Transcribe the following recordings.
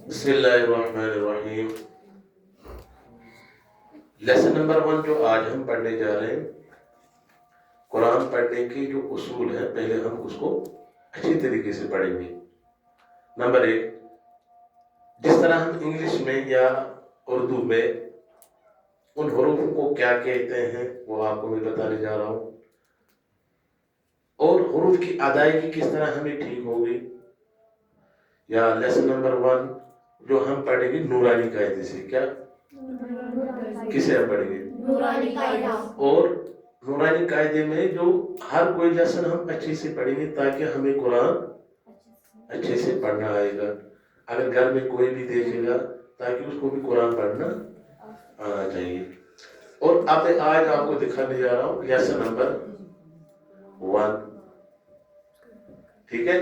بسم اللہ الرحمن الرحیم۔ لیسن نمبر 1 جو آج ہم پڑھنے جا رہے ہیں، قرآن پڑھنے کے جو اصول ہیں، پہلے ہم اس کو اچھی طریقے سے پڑھیں گے۔ نمبر 1، جس طرح ہم انگلش میں یا اردو میں ان حروف کو کیا کہتے ہیں وہ آپ کو میں بتانے جا رہا ہوں، اور حروف کی ادائیگی کس طرح ہمیں ٹھیک ہوگی۔ یا لیسن نمبر 1 جو ہم پڑھیں گے نورانی قاعدے سے، کیا کسے ہم پڑھیں گے؟ نورانی قاعدہ۔ اور نورانی قاعدے میں جو ہر کوئی لیسن ہم اچھے سے پڑھیں گے تاکہ ہمیں قرآن اچھے سے پڑھنا آئے گا۔ اگر گھر میں کوئی بھی دیکھے گا تاکہ اس کو بھی قرآن پڑھنا آنا چاہیے۔ اور اب میں آج آپ کو دکھانے جا رہا ہوں لیسن نمبر 1، ٹھیک ہے؟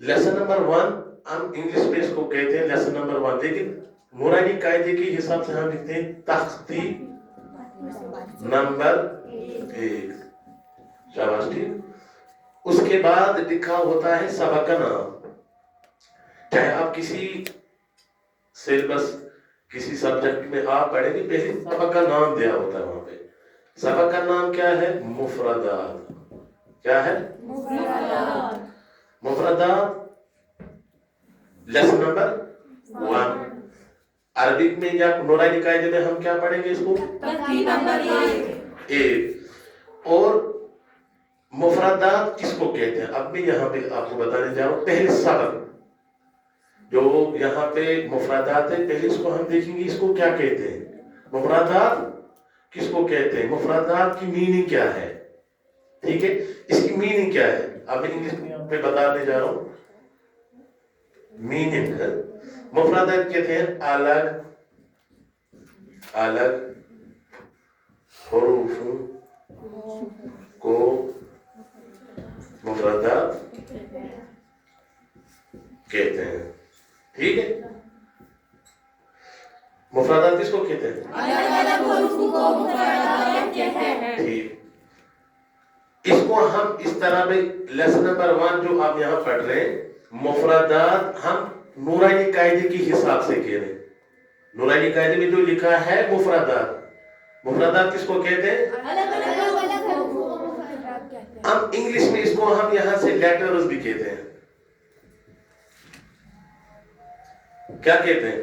لیسن نمبر 1 ہم انگلش میں اس کو کہتے ہیں لیسن نمبر 1، لیکن نورانی قاعدے کے حساب سے ہم لکھتے ہیں تختی نمبر 1۔ شاباش، ٹھیک۔ اس کے بعد لکھا ہوتا ہے سبق کا نام۔ چاہے آپ کسی سیلبس کسی سبجیکٹ میں آپ پڑھیں گے، پہلے سبق کا نام دیا ہوتا ہے وہاں پہ۔ سبق کا نام کیا ہے؟ مفردات۔ کیا ہے؟ مفردات۔ مفردات لیسن نمبر 1۔ عربک میں یا نورانی قاعدے میں ہم کیا پڑھیں گے اس کو؟ ترتیب نمبر 1۔ اور مفردات کس کو کہتے ہیں؟ اب میں یہاں پہ آپ کو بتانے جا رہا ہوں۔ پہلے سبق جو یہاں پہ مفردات ہے، پہلے اس کو ہم دیکھیں گے اس کو کیا کہتے ہیں۔ مفردات کس کو کہتے ہیں؟ مفردات کی میننگ کیا ہے، ٹھیک ہے؟ اس کی میننگ کیا ہے اب میں انگلش میں بتانے جا رہا ہوں۔ میننگ مفردات کہتے ہیں الگ الگ حروف کو مفردات کہتے ہیں، ٹھیک ہے؟ مفردات کس کو کہتے ہیں؟ الگ الگ حروف کو مفردات کہتے ہیں۔ ٹھیک۔ اس کو ہم اس طرح میں لیسن نمبر 1 جو آپ یہاں پڑھ رہے ہیں، مفردات ہم نورانی قاعدے کے حساب سے کہہ رہے ہیں۔ نورانی قاعدے میں جو لکھا ہے مفردات، مفردات کس کو کہتے ہیں؟ الگ الگ حروف کو مفردات کہتے ہیں۔ ہم انگلش میں اس کو ہم یہاں سے لیٹرز بھی کہتے ہیں۔ کیا کہتے ہیں؟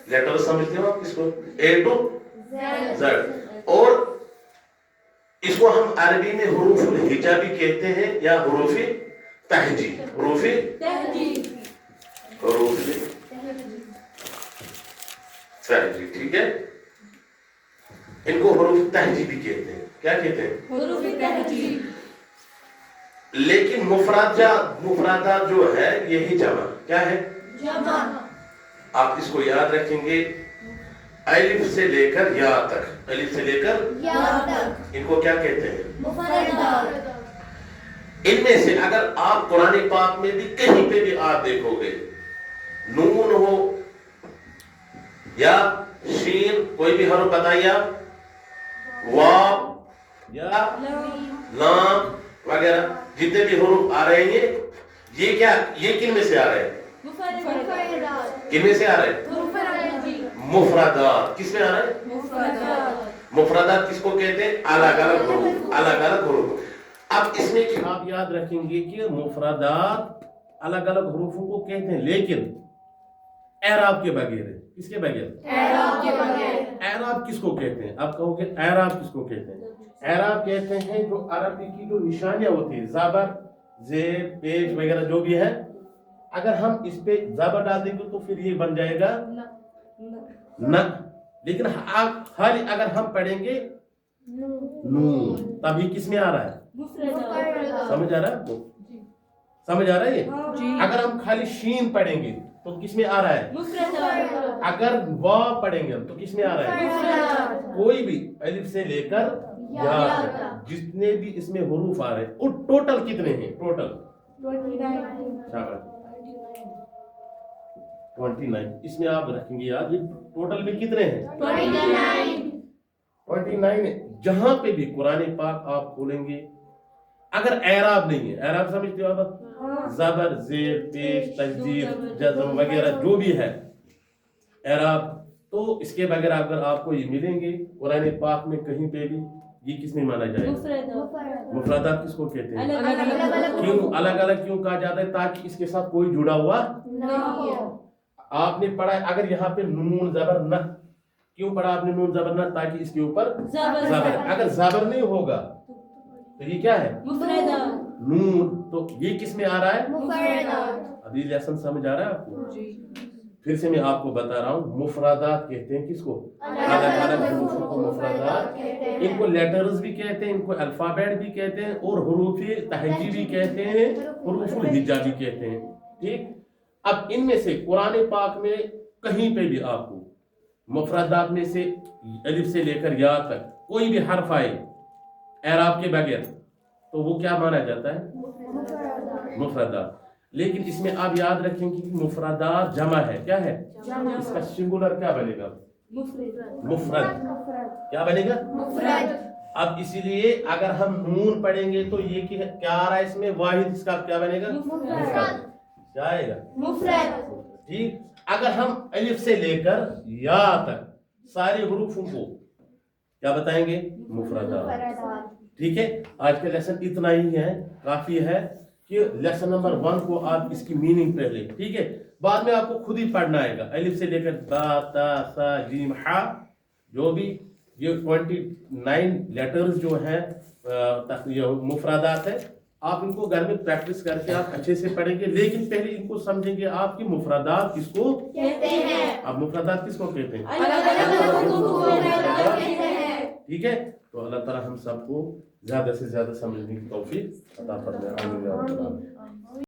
لیٹرز سمجھتے ہو آپ اس کو؟ A to Z۔ اور اس کو ہم عربی میں حروف الہجا بھی کہتے ہیں یا حروف تہجی۔ حروف تہجی، ٹھیک ہے؟ ان کو حروف تہجی بھی کہتے ہیں۔ کیا کہتے ہیں؟ حروف تہجی۔ لیکن مفردات جو ہے یہی جمع، کیا ہے؟ جمع۔ آپ اس کو یاد رکھیں گے، الف سے لے کر یا تک، الف سے لے کر یا تک ان کو کیا کہتے ہیں؟ مفردات۔ ان میں سے اگر آپ قرآن پاک میں بھی کہیں پہ بھی آپ دیکھو گے، نون ہو یا شین، کوئی بھی حرف بتائیے آپ، واو یا لام وغیرہ جتنے بھی حروف آ رہے ہیں، یہ کیا، یہ کن میں سے آ رہے ہیں؟ مفردات۔ کن میں سے آ رہے ہیں؟ مفردات۔ کس میں آ رہے ہیں؟ مفردات۔ مفردات کس کو کہتے ہیں؟ الگ الگ حروف، الگ الگ حروف۔ اب اس میں آپ یاد رکھیں گے کہ مفردات الگ الگ حروفوں کو کہتے ہیں، لیکن اعراب کے بغیر ہے۔ کس کے بغیر؟ اعراب کے بغیر۔ اعراب کس کو کہتے ہیں؟ آپ کہو گے اعراب کس کو کہتے ہیں؟ اعراب کہتے ہیں جو عربی کی جو نشانیاں ہوتی ہیں، زبر، زیر، پیش وغیرہ جو بھی ہے، اگر ہم اس پہ زبر ڈال دیں گے تو پھر یہ بن جائے گا نہ، لیکن آپ خالی اگر ہم پڑھیں گے نون، تب یہ کس میں آ رہا ہے؟ سمجھ آ رہا ہے؟ سمجھ آ رہا ہے یہ؟ اگر ہم خالی شین پڑھیں گے تو کس میں آ رہا ہے؟ اگر واو پڑھیں گے تو کس میں آ رہا ہے؟ کوئی بھی الف سے لے کر یا تک جتنے بھی اس میں حروف آ رہے ہیں، وہ ٹوٹل کتنے ہیں؟ ٹوٹل 29۔ اس میں آپ رکھیں گے یاد، یہ ٹوٹل میں کتنے ہیں؟ 29 ہے۔ جہاں پہ بھی قرآن پاک آپ کھولیں گے، اگر اعراب نہیں ہے، اعراب سمجھتے ہو آپ؟ زبر زیر پیش تجدید جزم وغیرہ جو بھی ہے اعراب، تو اس کے بغیر اگر آپ کو یہ ملیں گے قرآن پاک میں کہیں پہ بھی، یہ کس میں مانا جائے گا؟ مفردات کس کو کہتے ہیں؟ کیوں الگ الگ کیوں کہا جاتا ہے؟ تاکہ اس کے ساتھ کوئی جڑا ہوا آپ نے پڑھا ہے اگر یہاں پہ نون زبر نہ، کیوں پڑھا آپ نے نون زبر نہ؟ تاکہ اس کے اوپر زبر، اگر زبر نہیں ہوگا تو یہ کیا ہے؟ نون، تو یہ کس میں آ رہا ہے؟ ابھی لیسن سمجھ آ رہا ہے آپ کو؟ پھر سے میں آپ کو بتا رہا ہوں، مفردات کہتے ہیں کس کو؟ الگ الگ حروفوں کو مفردات، ان کو لیٹرز بھی کہتے ہیں، ان کو الفابیٹ بھی کہتے ہیں، اور حروف تہجی بھی کہتے ہیں، حروف الہجا بھی کہتے ہیں، ٹھیک؟ اب ان میں سے قرآن پاک میں کہیں پہ بھی آپ کو مفردات میں سے الف سے لے کر یا تک کوئی بھی حرف آئے اعراب کے بغیر تو وہ کیا مانا جاتا ہے؟ مفردات۔ لیکن اس میں آپ یاد رکھیں کہ مفردات جمع ہے، کیا ہے؟ اس کا سنگولر کیا بنے گا؟ مفرد۔ کیا بنے گا؟ اب اسی لیے اگر ہم نون پڑھیں گے تو یہ کیا آ رہا ہے اس میں؟ واحد، اس کا کیا بنے گا؟ مفرد۔ کیا آئے گا؟ مفرد۔ ٹھیک، اگر ہم الف سے لے کر یا تک سارے حروفوں کو کیا بتائیں گے؟ مفردات۔ ٹھیک ہے، آج کا لیسن اتنا ہی ہے، کافی ہے کہ لیسن نمبر 1 کو آپ اس کی میننگ پڑھ لیں، ٹھیک ہے؟ بعد میں آپ کو خود ہی پڑھنا آئے گا، الف سے لے کر با تا سا جیم ہا، جو بھی یہ 29 لیٹرز جو ہیں مفردات ہے، آپ ان کو گھر میں پریکٹس کر کے آپ اچھے سے پڑھیں گے، لیکن پہلے ان کو سمجھیں گے آپ کی مفردات کس کو کہتے ہیں۔ اب مفردات کس کو کہتے ہیں؟ ٹھیک ہے، تو اللہ تعالیٰ ہم سب کو زیادہ سے زیادہ سمجھنے کی توفیق عطا فرمائے، آمین یا رب العالمین۔